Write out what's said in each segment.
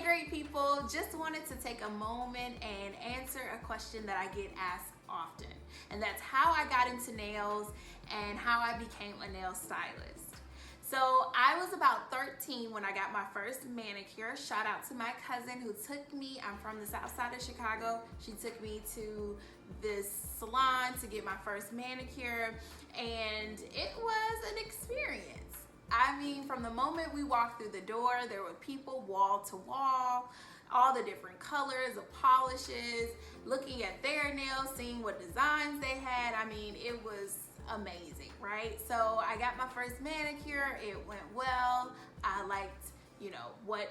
great people. Just wanted to take a moment and answer a question that I get asked often. And that's how I got into nails and how I became a nail stylist. So I was about 13 when I got my first manicure. Shout out to my cousin who took me. I'm from the south side of Chicago. She took me to this salon to get my first manicure, and it was an experience. I mean, from the moment we walked through the door, there were people wall to wall, all the different colors of polishes, looking at their nails, seeing what designs they had. I mean, it was amazing, right? So I got my first manicure. It went well. I liked, what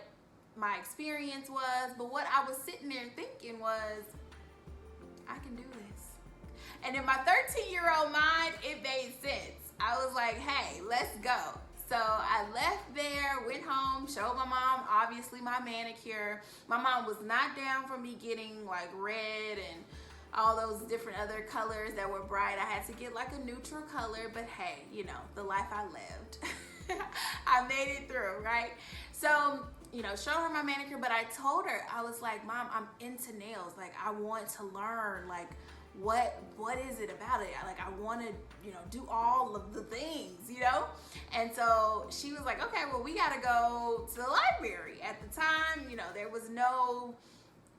my experience was, but what I was sitting there thinking was, I can do this. And in my 13-year-old mind, it made sense. I was like, hey, let's go. So I left there, went home, showed my mom, obviously, my manicure. My mom was not down for me getting like red and all those different other colors that were bright. I had to get like a neutral color, but hey, the life I lived. I made it through, right? So, showed her my manicure, but I told her, I was like, Mom, I'm into nails. Like, I want to learn, like, what is it about it? I want to, do all of the things, And so she was like, okay, well, we got to go to the library. At the time, there was no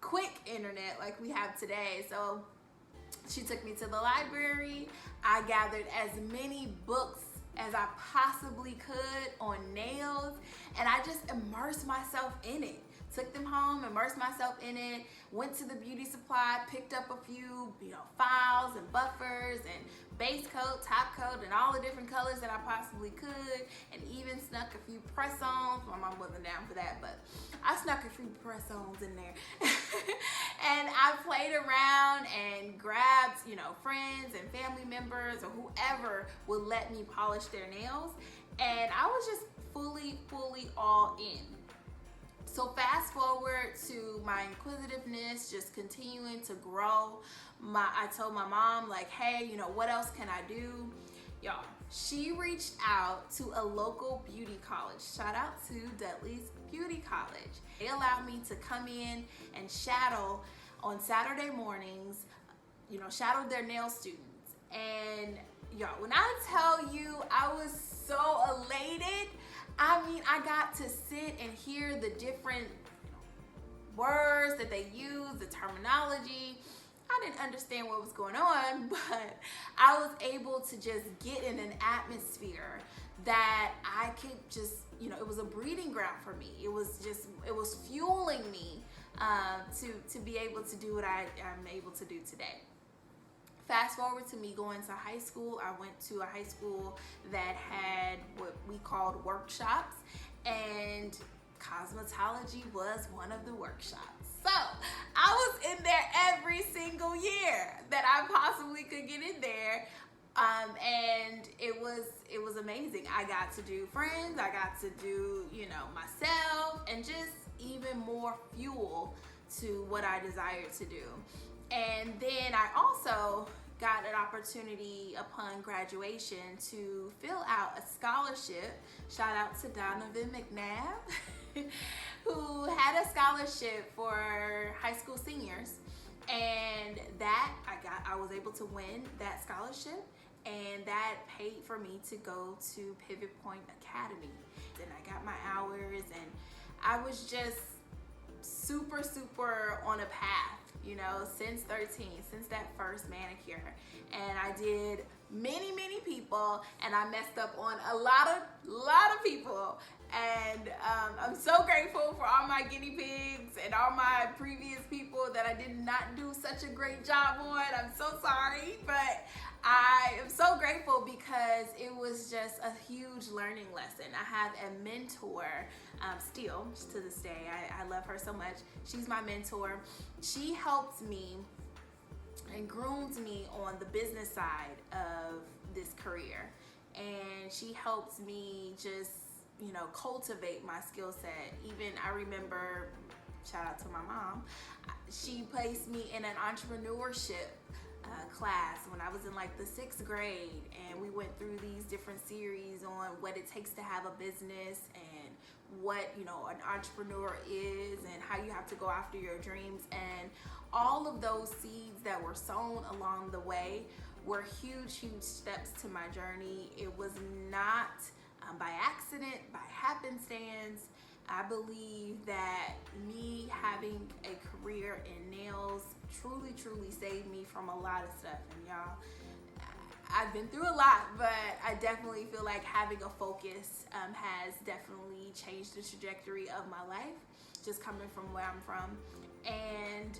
quick internet like we have today. So she took me to the library. I gathered as many books as I possibly could on nails, and I just immersed myself in it. Took them home, immersed myself in it, went to the beauty supply, picked up a few, files and buffers and base coat, top coat, and all the different colors that I possibly could, and even snuck a few press-ons. My mom wasn't down for that, but I snuck a few press-ons in there. And I played around and grabbed, friends and family members or whoever would let me polish their nails, and I was just fully all in. So fast forward to my inquisitiveness just continuing to grow. I told my mom, like, hey, what else can I do? Y'all, she reached out to a local beauty college. Shout out to Dudley's Beauty College. They allowed me to come in and shadow on Saturday mornings, shadow their nail students. And y'all, when I tell you I was so elated, I mean, I got to sit and hear the different words that they use, the terminology. I didn't understand what was going on, but I was able to just get in an atmosphere that I could just, it was a breeding ground for me. It was fueling me to be able to do what I'm able to do today. Fast forward to me going to high school. I went to a high school that had what we called workshops, and cosmetology was one of the workshops. So I was in there every single year that I possibly could get in there. And it was amazing. I got to do friends, I got to do, myself, and just even more fuel to what I desired to do. And then I also got an opportunity upon graduation to fill out a scholarship. Shout out to Donovan McNabb, who had a scholarship for high school seniors. And that I was able to win that scholarship, and that paid for me to go to Pivot Point Academy. And I got my hours, and I was just super on a path, since 13, since that first manicure. And I did many people, and I messed up on a lot of people. And I'm so grateful for all my guinea pigs and all my previous people that I did not do such a great job on. I'm so sorry, but I am so grateful because it was just a huge learning lesson. I have a mentor still to this day. I love her so much. She's my mentor. She helped me and groomed me on the business side of this career. And she helped me just, cultivate my skill set. Even I remember, shout out to my mom, she placed me in an entrepreneurship class when I was in like the 6th grade, and we went through these different series on what it takes to have a business and what, you know, an entrepreneur is and how you have to go after your dreams. And all of those seeds that were sown along the way were huge, huge steps to my journey. It was not by accident, by happenstance. I believe that me having a career in nails truly, truly saved me from a lot of stuff. And y'all, I've been through a lot, but I definitely feel like having a focus has definitely changed the trajectory of my life, just coming from where I'm from. And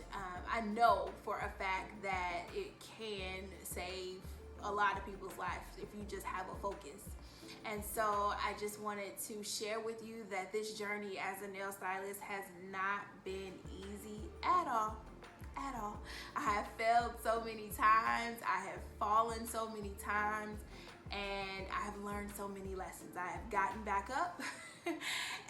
I know for a fact that it can save a lot of people's lives if you just have a focus. And so I just wanted to share with you that this journey as a nail stylist has not been easy at all. At all. I have failed so many times. I have fallen so many times, and I have learned so many lessons. I have gotten back up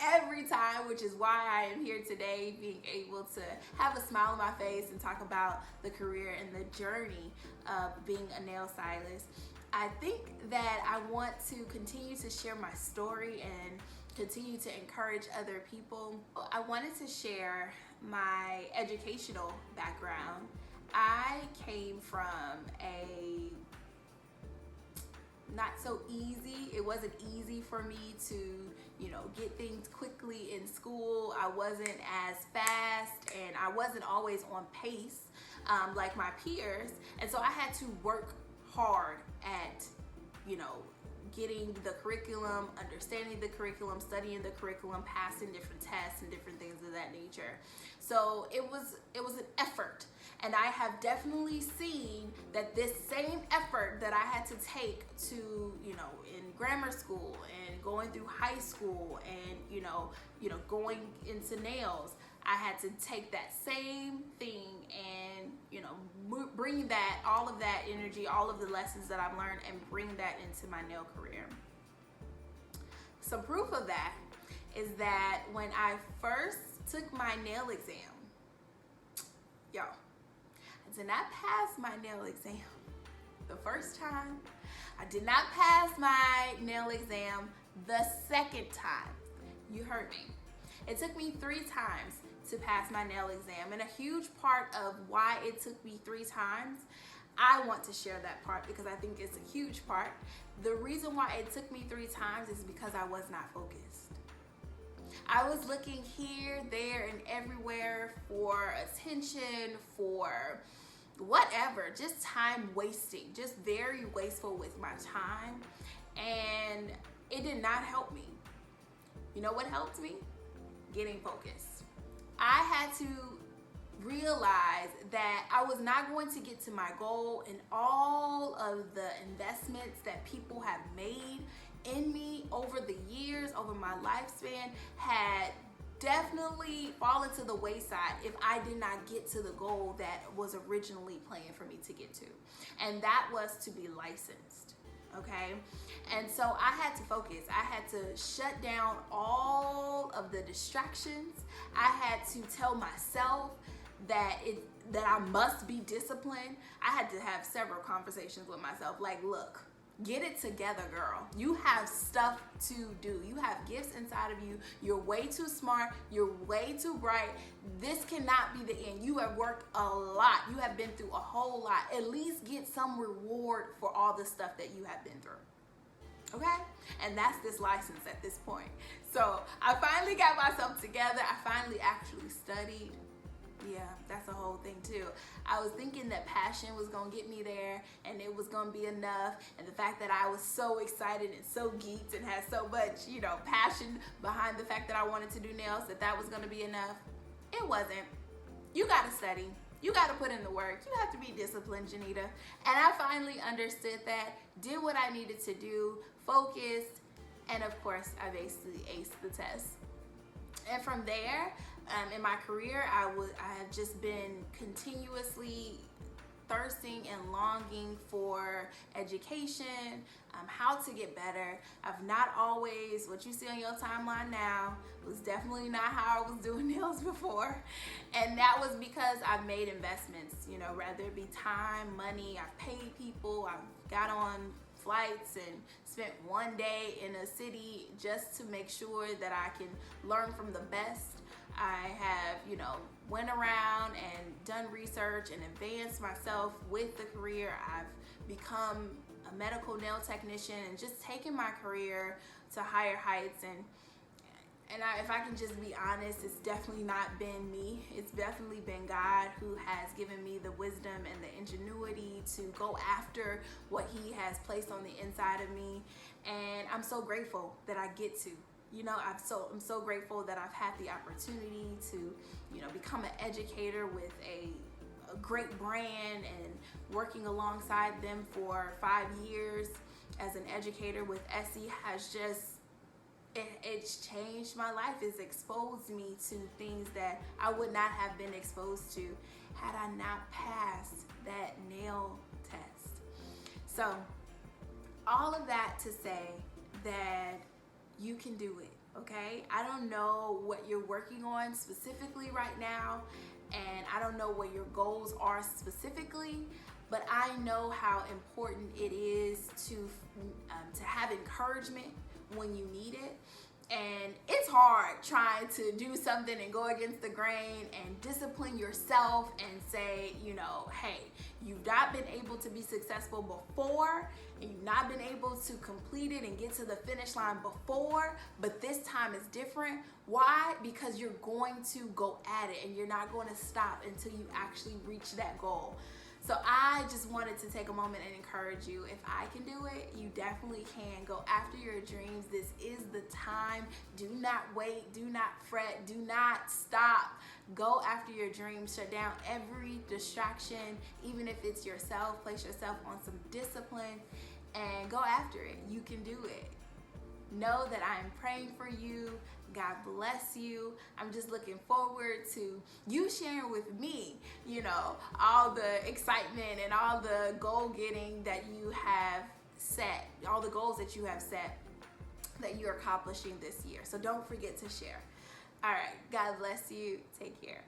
every time, which is why I am here today, being able to have a smile on my face and talk about the career and the journey of being a nail stylist. I think that I want to continue to share my story and continue to encourage other people. I wanted to share my educational background. I came from a not so easy, it wasn't easy for me to, you know, get things quickly in school. I wasn't as fast and I wasn't always on pace like my peers. And so I had to work hard at, you know, getting the curriculum, understanding the curriculum, studying the curriculum, passing different tests and different things of that nature. So it was an effort. And I have definitely seen that this same effort that I had to take to, you know, in grammar school and going through high school and, you know, going into nails, I had to take that same thing and, you know, bring that, all of that energy, all of the lessons that I've learned, and bring that into my nail career. Some proof of that is that when I first took my nail exam, y'all, I did not pass my nail exam the first time. I did not pass my nail exam the second time. You heard me. It took me 3 times to pass my nail exam, and a huge part of why it took me 3 times, I want to share that part because I think it's a huge part. The reason why it took me 3 times is because I was not focused. I was looking here, there, and everywhere for attention, for whatever, just time wasting, just very wasteful with my time, and it did not help me. You know what helped me? Getting focused. I had to realize that I was not going to get to my goal, and all of the investments that people have made in me over the years, over my lifespan, had definitely fallen to the wayside if I did not get to the goal that was originally planned for me to get to. And that was to be licensed. Okay, and so I had to focus. I had to shut down all of the distractions. I had to tell myself that I must be disciplined. I had to have several conversations with myself, like, look, get it together, girl. You have stuff to do. You have gifts inside of you. You're way too smart. You're way too bright. This cannot be the end. You have worked a lot. You have been through a whole lot. At least get some reward for all the stuff that you have been through. Okay? And that's this license at this point. So I finally got myself together. I finally actually studied. Yeah, that's a whole thing too. I was thinking that passion was gonna get me there and it was gonna be enough, and the fact that I was so excited and so geeked and had so much, you know, passion behind the fact that I wanted to do nails, that was gonna be enough. It wasn't. You gotta study. You gotta put in the work. You have to be disciplined, Janita. And I finally understood that, did what I needed to do, focused, and of course, I basically aced the test. And from there, in my career, I have just been continuously thirsting and longing for education, how to get better. I've not always, what you see on your timeline now, was definitely not how I was doing nails before. And that was because I've made investments, you know, whether it be time, money, I've paid people, I've got on flights and spent one day in a city just to make sure that I can learn from the best. I have, went around and done research and advanced myself with the career. I've become a medical nail technician and just taken my career to higher heights. And if I can just be honest, it's definitely not been me. It's definitely been God who has given me the wisdom and the ingenuity to go after what He has placed on the inside of me. And I'm so grateful that I get to. I'm so grateful that I've had the opportunity to, become an educator with a great brand and working alongside them for 5 years as an educator with Essie has just, it's changed my life. It's exposed me to things that I would not have been exposed to had I not passed that nail test. So all of that to say that you can do it, okay? I don't know what you're working on specifically right now, and I don't know what your goals are specifically, but I know how important it is to have encouragement when you need it. And it's hard trying to do something and go against the grain and discipline yourself and say, hey, you've not been able to be successful before and you've not been able to complete it and get to the finish line before, but this time is different. Why? Because you're going to go at it and you're not going to stop until you actually reach that goal. So I just wanted to take a moment and encourage you. If I can do it, you definitely can. Go after your dreams. This is the time. Do not wait. Do not fret. Do not stop. Go after your dreams. Shut down every distraction, even if it's yourself. Place yourself on some discipline and go after it. You can do it. Know that I am praying for you. God bless you. I'm just looking forward to you sharing with me, all the excitement and all the goal getting that you have set, all the goals that you have set that you're accomplishing this year. So don't forget to share. All right. God bless you. Take care.